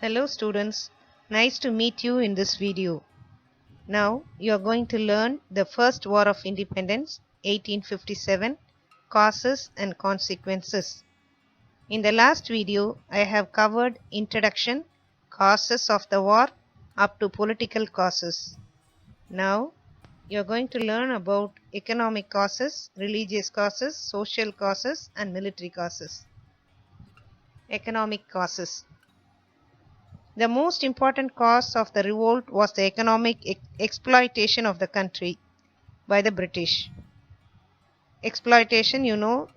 Hello students, nice to meet you in this video. Now you are going to learn the First War of Independence 1857, causes and consequences. In the last video I have covered introduction, causes of the war up to political causes. Now you are going to learn about economic causes, religious causes, social causes and military causes. Economic causes. The most important cause of the revolt was the economic exploitation of the country by the British. Exploitation,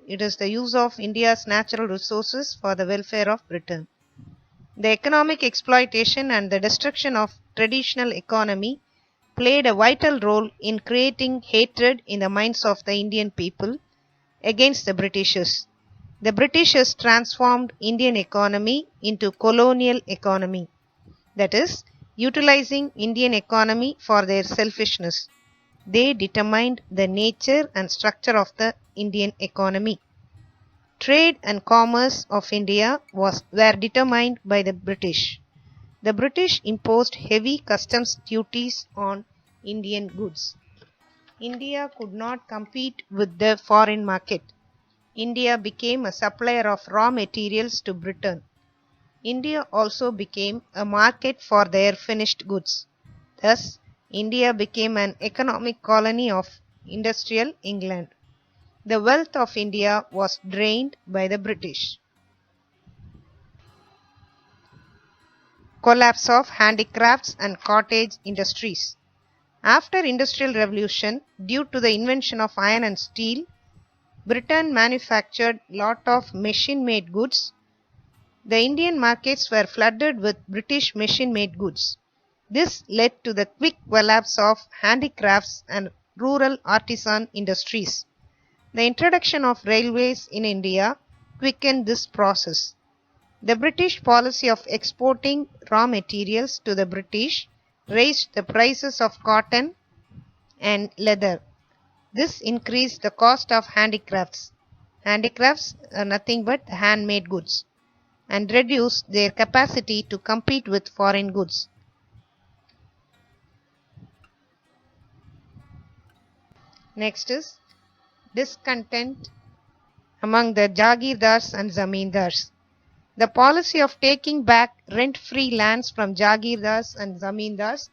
it is the use of India's natural resources for the welfare of Britain. The economic exploitation and the destruction of traditional economy played a vital role in creating hatred in the minds of the Indian people against the Britishers. The Britishers transformed Indian economy into colonial economy, that is, utilizing Indian economy for their selfishness. They determined the nature and structure of the Indian economy. Trade and commerce of India were determined by the British. The British imposed heavy customs duties on Indian goods. India could not compete with the foreign market. India became a supplier of raw materials to Britain. India also became a market for their finished goods. Thus, India became an economic colony of industrial England. The wealth of India was drained by the British. Collapse of handicrafts and cottage industries. After Industrial Revolution, due to the invention of iron and steel, Britain manufactured lot of machine-made goods. The Indian markets were flooded with British machine-made goods. This led to the quick collapse of handicrafts and rural artisan industries. The introduction of railways in India quickened this process. The British policy of exporting raw materials to the British raised the prices of cotton and leather. This increased the cost of handicrafts. Handicrafts are nothing but handmade goods, and reduced their capacity to compete with foreign goods. Next is discontent among the Jagirdars and Zamindars. The policy of taking back rent-free lands from Jagirdars and Zamindars,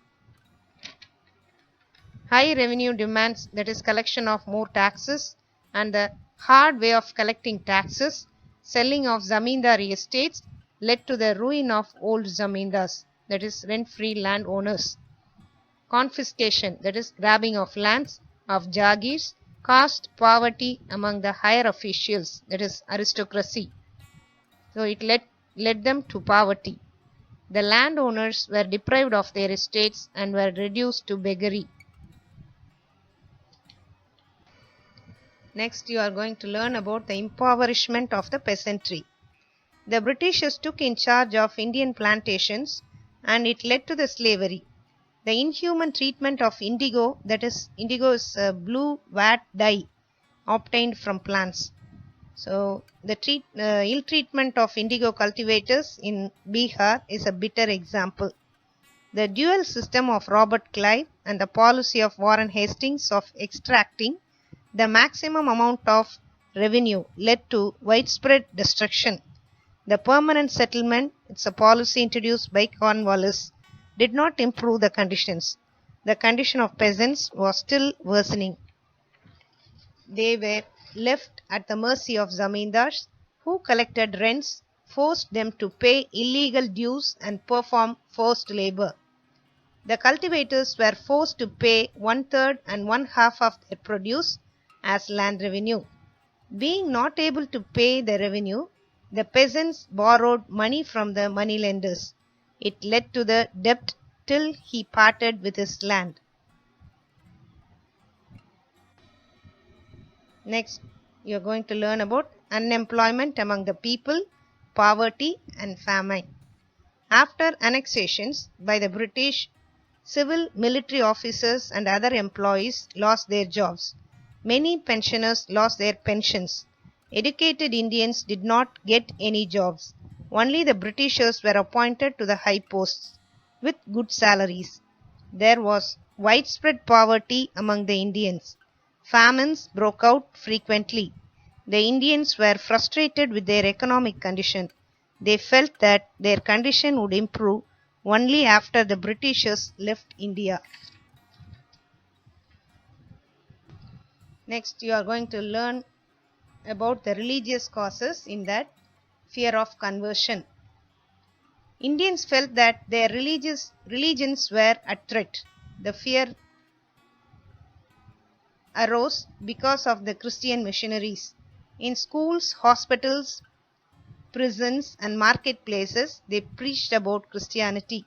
high revenue demands, that is collection of more taxes, and the hard way of collecting taxes, selling of Zamindari estates, led to the ruin of old Zamindars, that is rent-free landowners. Confiscation, that is grabbing of lands of Jagirs, caused poverty among the higher officials, that is aristocracy. So it led them to poverty. The landowners were deprived of their estates and were reduced to beggary. Next you are going to learn about the impoverishment of the peasantry. The Britishers took in charge of Indian plantations and it led to the slavery. The inhuman treatment of indigo, that is, indigo is a blue vat dye obtained from plants. So the ill treatment of indigo cultivators in Bihar is a bitter example. The dual system of Robert Clive and the policy of Warren Hastings of extracting the maximum amount of revenue led to widespread destruction. The permanent settlement, it's a policy introduced by Cornwallis, did not improve the conditions. The condition of peasants was still worsening. They were left at the mercy of zamindars, who collected rents, forced them to pay illegal dues and perform forced labor. The cultivators were forced to pay 1/3 and 1/2 of their produce as land revenue. Being not able to pay the revenue, the peasants borrowed money from the moneylenders. It led to the debt till he parted with his land. Next, you are going to learn about unemployment among the people, poverty and famine. After annexations by the British, civil military officers and other employees lost their jobs. Many pensioners lost their pensions. Educated Indians did not get any jobs. Only the Britishers were appointed to the high posts with good salaries. There was widespread poverty among the Indians. Famines broke out frequently. The Indians were frustrated with their economic condition. They felt that their condition would improve only after the Britishers left India. Next, you are going to learn about the religious causes in that fear of conversion. Indians felt that their religions were at threat. The fear arose because of the Christian missionaries. In schools, hospitals, prisons, and marketplaces, they preached about Christianity.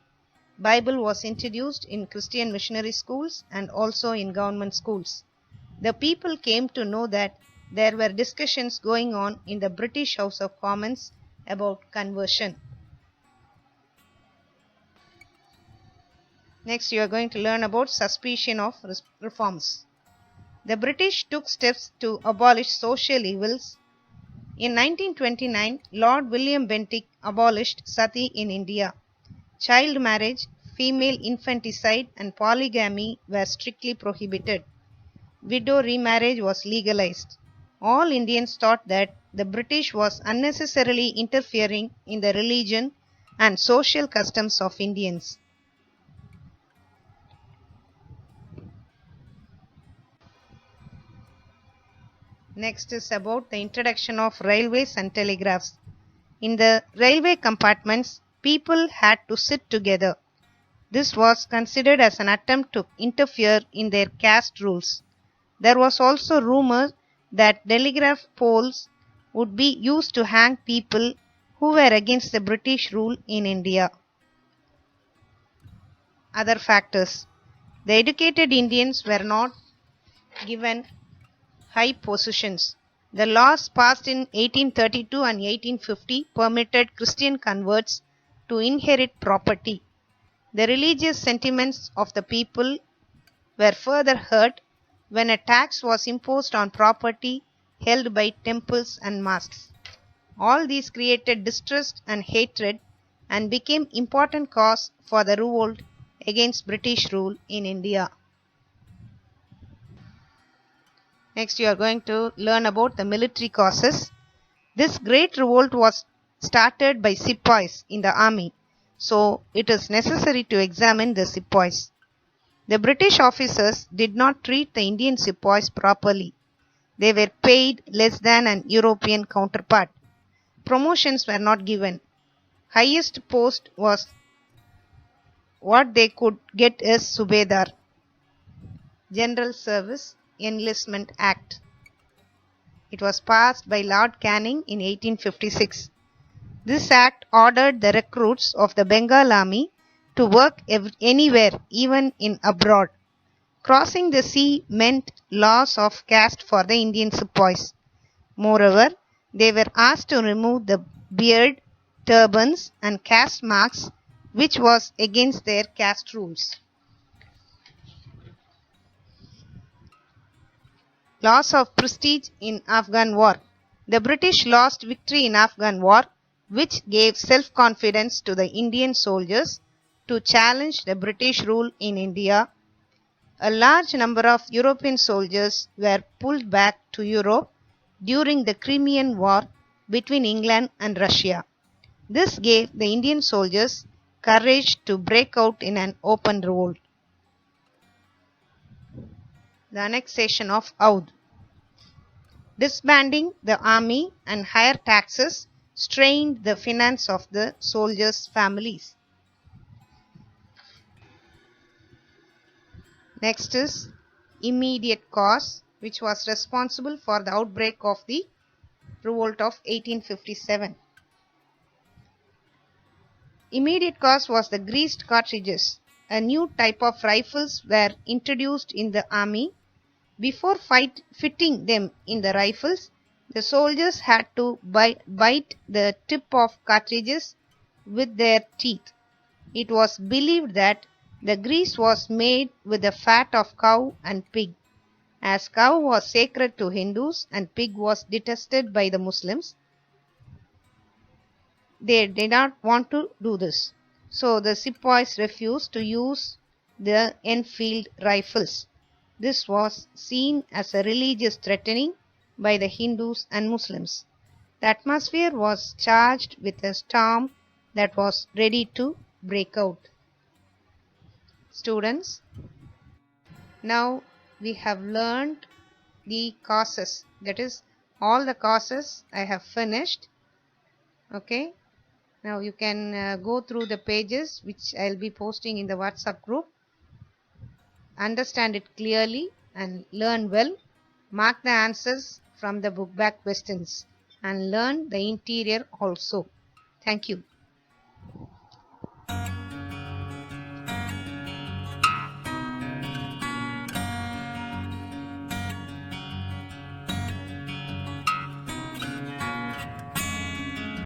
Bible was introduced in Christian missionary schools and also in government schools. The people came to know that there were discussions going on in the British House of Commons about conversion. Next, you are going to learn about suspicion of reforms. The British took steps to abolish social evils. In 1929, Lord William Bentinck abolished sati in India. Child marriage, female infanticide, and polygamy were strictly prohibited. Widow remarriage was legalized. All Indians thought that the British was unnecessarily interfering in the religion and social customs of Indians. Next is about the introduction of railways and telegraphs. In the railway compartments, people had to sit together. This was considered as an attempt to interfere in their caste rules. There was also rumor that telegraph poles would be used to hang people who were against the British rule in India. Other factors. The educated Indians were not given high positions. The laws passed in 1832 and 1850 permitted Christian converts to inherit property. The religious sentiments of the people were further hurt when a tax was imposed on property held by temples and mosques. All these created distrust and hatred and became important cause for the revolt against British rule in India. Next, you are going to learn about the military causes. This great revolt was started by sepoys in the army, so it is necessary to examine the sepoys. The British officers did not treat the Indian sepoys properly. They were paid less than an European counterpart. Promotions were not given. Highest post was what they could get as Subedar. General Service Enlistment Act. It was passed by Lord Canning in 1856. This act ordered the recruits of the Bengal army to work anywhere, even in abroad. Crossing the sea meant loss of caste for the Indian sepoys. Moreover, they were asked to remove the beard, turbans, and caste marks, which was against their caste rules. Loss of prestige in Afghan War. The British lost victory in Afghan War, which gave self-confidence to the Indian soldiers to challenge the British rule in India. A large number of European soldiers were pulled back to Europe during the Crimean War between England and Russia. This gave the Indian soldiers courage to break out in an open revolt. The annexation of Oudh. Disbanding the army and higher taxes strained the finance of the soldiers' families. Next is immediate cause, which was responsible for the outbreak of the revolt of 1857. Immediate cause was the greased cartridges. A new type of rifles were introduced in the army. Before fitting them in the rifles, the soldiers had to bite the tip of cartridges with their teeth. It was believed that the grease was made with the fat of cow and pig. As cow was sacred to Hindus and pig was detested by the Muslims, they did not want to do this. So the sepoys refused to use the Enfield rifles. This was seen as a religious threatening by the Hindus and Muslims. The atmosphere was charged with a storm that was ready to break out. Students, now we have learned the causes. That is, all the causes I have finished. Okay. Now you can go through the pages which I'll be posting in the WhatsApp group. Understand it clearly and learn well. Mark the answers from the book back questions and learn the interior also. Thank you.